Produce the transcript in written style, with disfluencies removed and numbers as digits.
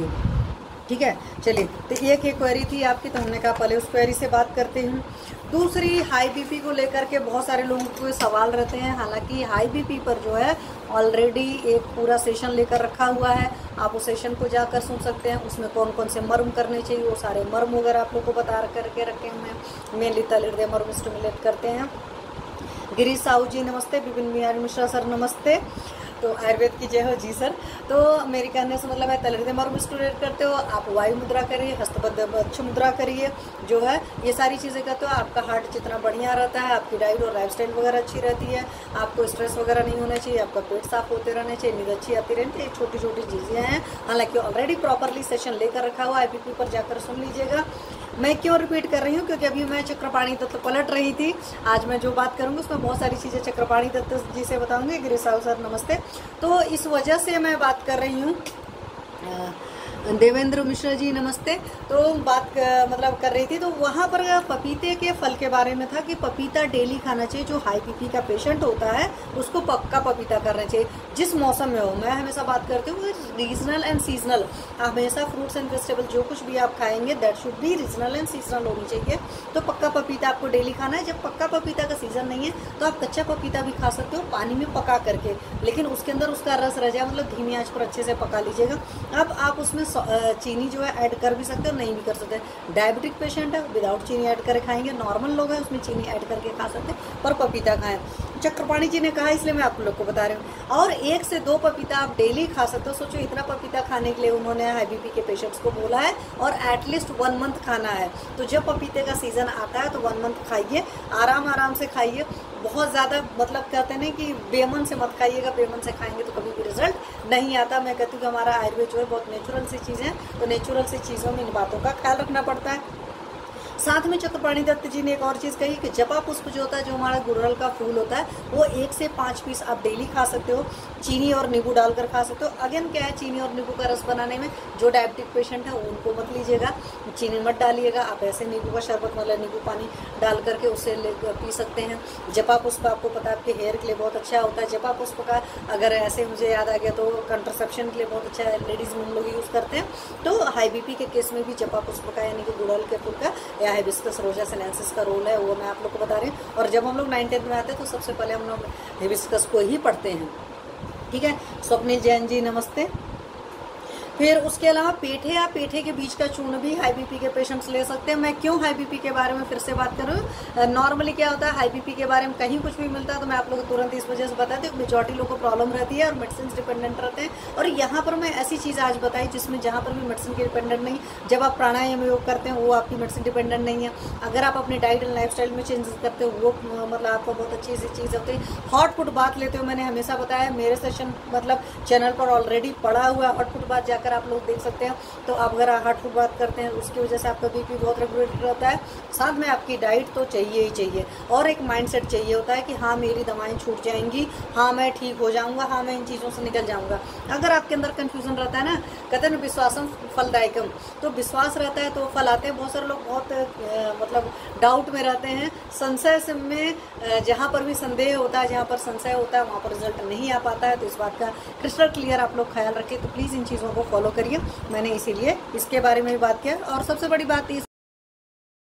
होगी। ठीक है, चलिए, तो एक क्वेरी थी आपकी, तो हमने कहा पहले उस क्वेरी से बात करते हैं। दूसरी, हाई बीपी को लेकर के बहुत सारे लोगों को सवाल रहते हैं। हालांकि हाई बीपी पर जो है ऑलरेडी एक पूरा सेशन लेकर रखा हुआ है, आप उस सेशन को जाकर सुन सकते हैं। उसमें कौन कौन से मर्म करने चाहिए, वो सारे मर्म वगैरह आप लोग को बता करके रखे हुए हैं। मेनली तल हृदय मर्म स्टिमुलेट करते हैं। गिरीश साहू जी नमस्ते, विपिन बिहारी मिश्रा सर नमस्ते। तो आयुर्वेद की जय हो जी सर। तो मेरे कहने से मतलब है तल हृदय मर्म स्टिमुलेट करते हो आप, वायु मुद्रा करिए, हस्तबद्ध अच्छी मुद्रा करिए, जो है ये सारी चीज़ें करते हो, आपका हार्ट जितना बढ़िया रहता है, आपकी डाइट और लाइफस्टाइल वगैरह अच्छी रहती है, आपको स्ट्रेस वगैरह नहीं होना चाहिए, आपका पेट साफ होते रहना चाहिए, नींद अच्छी आती रहनी चाहिए। छोटी छोटी चीज़ें हैं, हालांकि ऑलरेडी प्रॉपरली सेशन लेकर रखा हुआ है, IPP पर जाकर सुन लीजिएगा। मैं क्यों रिपीट कर रही हूँ, क्योंकि अभी मैं चक्रपाणी दत्त पलट रही थी। आज मैं जो बात करूँगी उसमें बहुत सारी चीज़ें चक्रपाणी दत्त जी से बताऊँगी। गिरीश साहू सर नमस्ते। तो इस वजह से मैं बात कर रही हूँ। देवेंद्र मिश्रा जी नमस्ते। तो बात मतलब कर रही थी, तो वहाँ पर पपीते के फल के बारे में था कि पपीता डेली खाना चाहिए। जो हाई बीपी का पेशेंट होता है उसको पक्का पपीता करना चाहिए, जिस मौसम में हो। मैं हमेशा बात करती हूँ रीजनल एंड सीजनल, हमेशा फ्रूट्स एंड वेजिटेबल जो कुछ भी आप खाएंगे that should be regional and seasonal होनी चाहिए। तो पक्का पपीता आपको डेली खाना है। जब पक्का पपीता का सीजन नहीं है तो आप कच्चा पपीता भी खा सकते हो, पानी में पका करके, लेकिन उसके अंदर उसका रस रह जाए, मतलब धीमी आंच पर अच्छे से पका लीजिएगा। अब आप उसमें चीनी जो है ऐड कर भी सकते हो, नहीं भी कर सकते। डायबिटिक पेशेंट है विदाउट चीनी ऐड करके खाएंगे, नॉर्मल लोग हैं उसमें चीनी ऐड करके खा सकते हैं, पर पपीता खाएं। चक्रपाणी जी ने कहा इसलिए मैं आप लोग को बता रही हूँ। और 1 से 2 पपीता आप डेली खा सकते हो। सोचो इतना पपीता खाने के लिए उन्होंने हाई बीपी के पेशेंट्स को बोला है, और एटलीस्ट 1 मंथ खाना है। तो जब पपीते का सीजन आता है तो 1 मंथ खाइए, आराम से खाइए। बहुत ज़्यादा मतलब कहते हैं कि बेमन से मत खाइएगा, बेमन से खाएंगे तो कभी भी रिजल्ट नहीं आता। मैं कहती हूँ कि हमारा आयुर्वेद जो है बहुत नेचुरल सी चीज़ है, तो नेचुरल सी चीज़ों में इन बातों का ख्याल रखना पड़ता है। साथ में चक्रपाणी दत्त जी ने एक और चीज़ कही कि जपा पुष्प जो होता है, जो हमारा गुड़हल का फूल होता है, वो 1 से 5 पीस आप डेली खा सकते हो। चीनी और नींबू डालकर खा सकते हो। अगेन क्या है, चीनी और नींबू का रस बनाने में जो डायबिटिक पेशेंट है उनको मत लीजिएगा, चीनी मत डालिएगा। आप ऐसे नींबू का शरबत मतलब नींबू पानी डाल करके उससे पी सकते हैं। जपा पुष्प आपको पता है आपके हेयर के लिए बहुत अच्छा होता है। जपा पुष्प का अगर ऐसे मुझे याद आ गया तो कंट्रासेप्शन के लिए बहुत अच्छा है, लेडीज़ में हम लोग यूज़ करते हैं। तो हाई बीपी के केस में भी जपा पुष्प का यानी कि गुड़हल के फूल का या हिबिस्कस रोजा सिनेंसिस का रोल है, वो मैं आप लोग को बता रही हूँ। और जब हम लोग 9th में आते हैं तो सबसे पहले हम लोग हिबिस्कस को ही पढ़ते हैं। ठीक है, स्वप्निल जैन जी नमस्ते। फिर उसके अलावा पेठे या पेठे के बीज का चूर्ण भी हाई बीपी के पेशेंट्स ले सकते हैं। मैं क्यों हाई बीपी के बारे में फिर से बात कर रही हूँ, नॉर्मली क्या होता है हाई बीपी के बारे में कहीं कुछ भी मिलता है तो मैं आप लोगों को तुरंत इस वजह से बताती हूँ, मेजॉरिटी लोगों को प्रॉब्लम रहती है और मेडिसिन डिपेंडेंट रहते हैं। और यहाँ पर मैं ऐसी चीज़ आज बताई जिसमें जहाँ पर भी मेडिसिन के डिपेंडेंट नहीं। जब आप प्राणायाम योग करते हैं वो आपकी मेडिसिन डिपेंडेंट नहीं है। अगर आप अपनी डाइट एंड लाइफ में चेंजेस करते हो वो मतलब आपको बहुत अच्छी सी चीज़ होती है। हॉट फुट बात लेते हो, मैंने हमेशा बताया, मेरे सेशन मतलब चैनल पर ऑलरेडी पड़ा हुआ है। हॉट फुट बात जाकर आप लोग देख सकते हैं। तो आप अगर हार्ट फूड बात करते हैं उसकी वजह से आपका बीपी बहुत रेगुलेटेड रहता है। साथ में आपकी डाइट तो चाहिए ही चाहिए, और एक माइंडसेट चाहिए होता है कि हाँ मेरी दवाएं छूट जाएंगी, हाँ मैं ठीक हो जाऊंगा, हाँ मैं इन चीज़ों से निकल जाऊंगा। अगर आपके अंदर कंफ्यूजन रहता है ना, कहते हैं विश्वासम फलदायकम, तो विश्वास रहता है तो फल आते हैं। बहुत सारे लोग बहुत मतलब डाउट में रहते हैं, संशय में जहाँ पर भी संदेह होता है, जहाँ पर संशय होता है वहाँ पर रिजल्ट नहीं आ पाता है। तो इस बात का क्रिस्टल क्लियर आप लोग ख्याल रखें। तो प्लीज़ इन चीज़ों को फॉलो करिए। मैंने इसीलिए इसके बारे में भी बात किया। और सबसे बड़ी बात